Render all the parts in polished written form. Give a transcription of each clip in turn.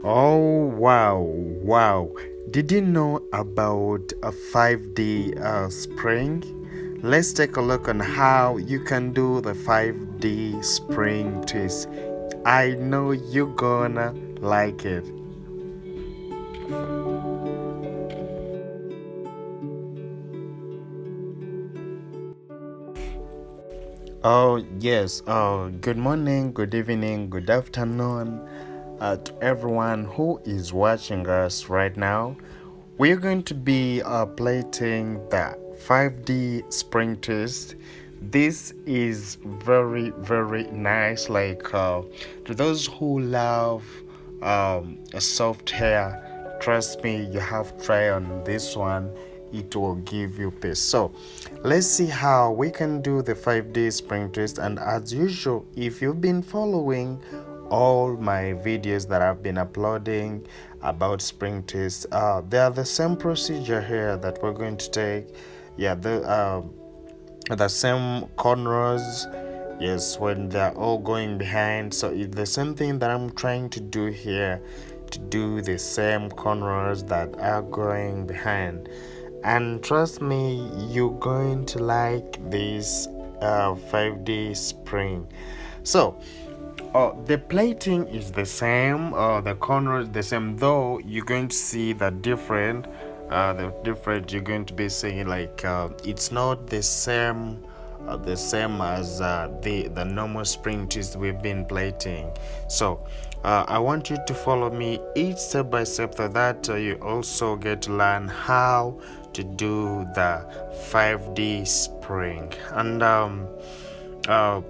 Oh, wow. Did you know about a 5D spring? Let's take a look on how you can do the 5D spring twist. I know you're gonna like it. Oh, yes. Oh, good morning, good evening, good afternoon to everyone who is watching us right now. We're going to be plating the 5D spring twist. This is very nice. Like to those who love a soft hair, trust me, you have to try on this one. It will give you peace. So let's see how we can do the 5D spring twist. And as usual, if you've been following all my videos that I've been uploading about spring twist, they are the same procedure here that we're going to take. Yeah, the same cornrows. Yes, when they're all going behind. So it's the same thing that I'm trying to do here, to do the same cornrows that are going behind. And trust me, you're going to like this 5D spring. So the plating is the same, the corner is the same, though you're going to see the different you're going to be seeing, like it's not the same as the normal spring twist we've been plating. So I want you to follow me each step by step so that you also get to learn how to do the 5D spring. And uh, I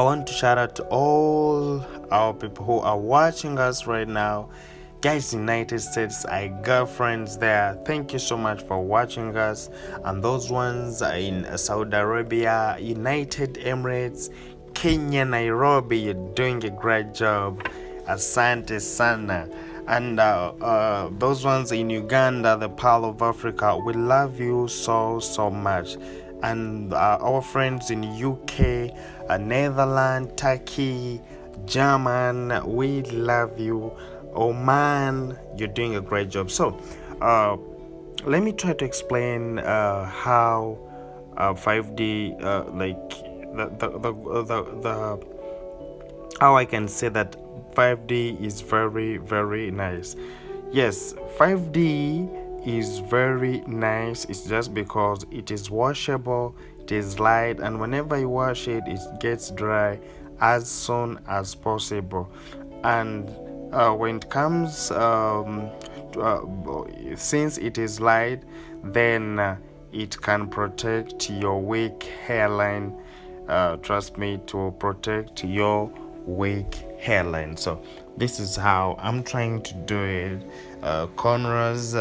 want to shout out to all our people who are watching us right now. Guys, United States, I got friends there. Thank you so much for watching us. And those ones are in Saudi Arabia, United Emirates, Kenya, Nairobi, you're doing a great job. Asante sana. And those ones in Uganda, the Pearl of Africa, we love you so much. And our friends in UK, Netherlands, Turkey, German, we love you. Oman, you're doing a great job. So let me try to explain how 5D like the how I can say that 5D is very nice. Yes, 5D is very nice. It's just because it is washable, it is light, and whenever you wash it, it gets dry as soon as possible. And when it comes since it is light, then it can protect your weak hairline. Trust me, to protect your weak hairline. So this is how I'm trying to do it. Cornrows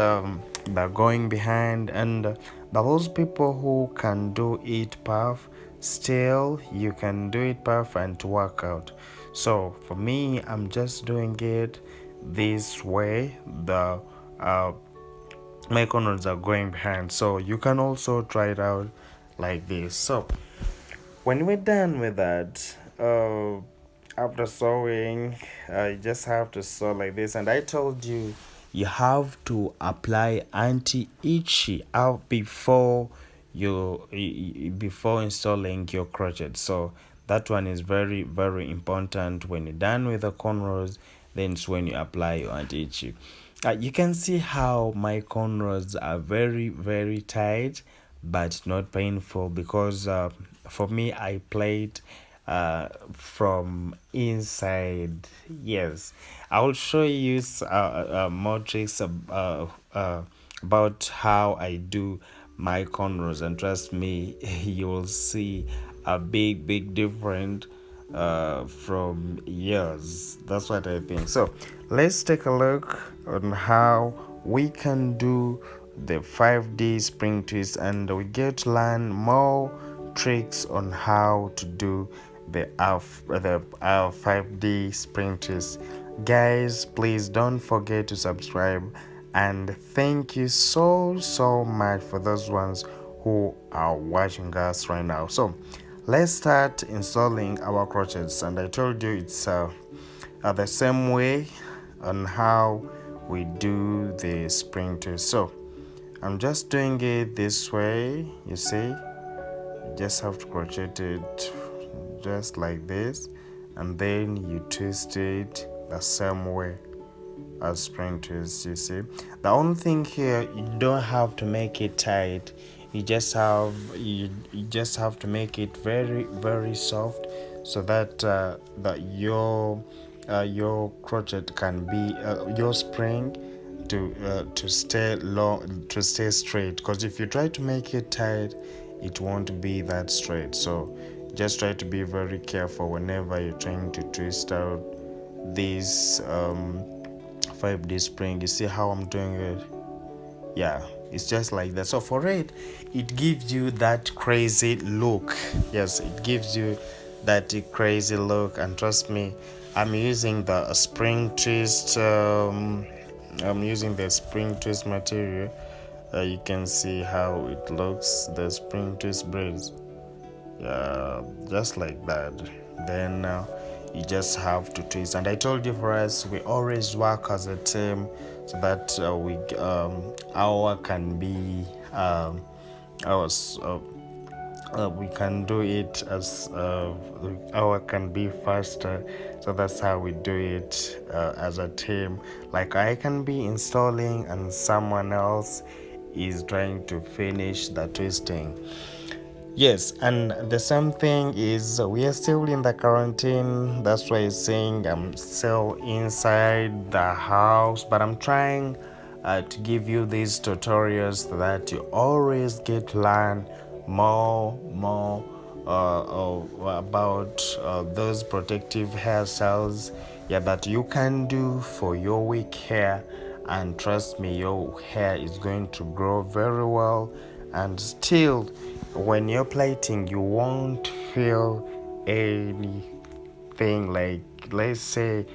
that going behind, and those people who can do it puff, still you can do it puff and to work out. So for me, I'm just doing it this way. The my corners are going behind, so you can also try it out like this. So when we're done with that, after sewing, you just have to sew like this. And I told you, you have to apply anti-itchy out before before installing your crochet. So that one is very important. When you're done with the cornrows, then it's when you apply your anti-itchy. You can see how my cornrows are very tight but not painful, because for me, I played from inside. Yes, I will show you more tricks about how I do my cornrows, and trust me, you will see a big difference from years. That's what I think. So let's take a look on how we can do the 5D spring twist, and we get to learn more tricks on how to do the 5D spring twist. Guys, please don't forget to subscribe, and thank you so much for those ones who are watching us right now. So let's start installing our crochets, and I told you it's the same way on how we do the spring twist. So I'm just doing it this way. You see, you just have to crochet it just like this, and then you twist it the same way as spring twist. You see, the only thing here, you don't have to make it tight. You just have to make it very very soft, so that your crochet can be your spring to stay long, to stay straight, because if you try to make it tight, it won't be that straight. So just try to be very careful whenever you're trying to twist out this 5D spring. You see how I'm doing it? Yeah, it's just like that. So for it gives you that crazy look. Yes, it gives you that crazy look, and trust me, I'm using the spring twist I'm using the spring twist material. You can see how it looks, the spring twist braids. Yeah, just like that. Then you just have to twist, and I told you, for us, we always work as a team, so that our can be ours we can do it as our can be faster. So that's how we do it as a team. Like, I can be installing and someone else is trying to finish the twisting. Yes, and the same thing is, we are still in the quarantine. That's why I'm saying I'm still inside the house, but I'm trying to give you these tutorials so that you always get to learn more about those protective hairstyles, yeah, that you can do for your weak hair. And trust me, your hair is going to grow very well, and still, when you're plaiting, you won't feel anything like, let's say,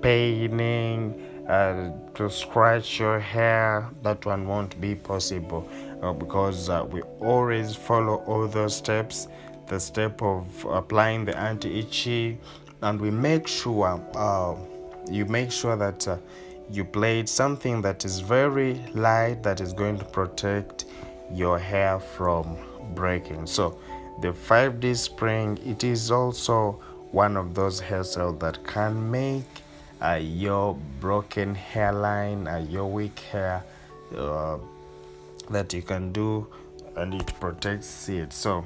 paining to scratch your hair. That one won't be possible, because we always follow all those steps. The step of applying the anti-itchy, and we make sure you make sure that you plait something that is very light, that is going to protect your hair from breaking. So the 5D spring, it is also one of those hairstyles that can make your broken hairline, your weak hair, uh, that you can do, and it protects it. So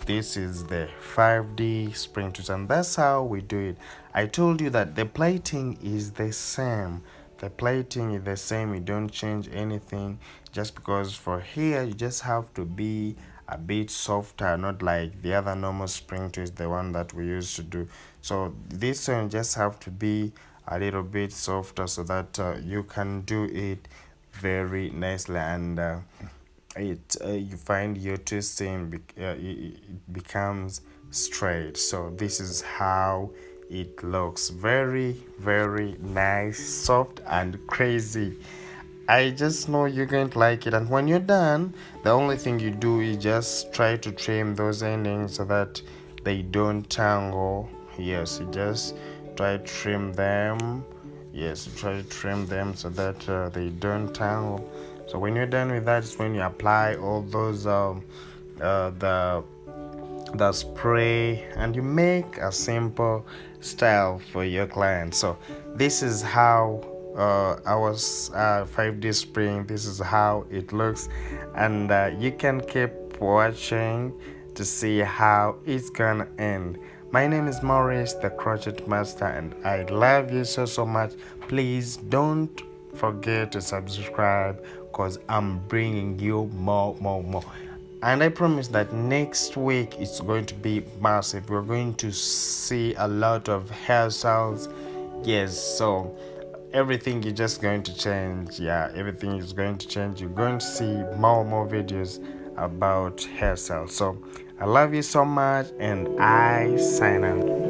this is the 5D spring twist, and that's how we do it. I told you that the plating is the same. The plating is the same. You don't change anything, just because for here you just have to be a bit softer, not like the other normal spring twist, the one that we used to do. So this one just have to be a little bit softer, so that you can do it very nicely, and it you find your twisting it becomes straight. So this is how it looks, very very nice, soft and crazy. I just know you're going to like it, and when you're done, the only thing you do is just try to trim those endings so that they don't tangle. Yes, you just try to trim them. Yes, try to trim them so that they don't tangle. So when you're done with that, is when you apply all those the spray, and you make a simple style for your client. So this is how our 5D spring, this is how it looks, and you can keep watching to see how it's gonna end. My name is Maurice, the crochet master, and I love you so much. Please don't forget to subscribe, because I'm bringing you more. And I promise that next week it's going to be massive. We're going to see a lot of hairstyles. Yes, so everything is just going to change. Yeah, everything is going to change. You're going to see more videos about hairstyles. So I love you so much, and I sign out.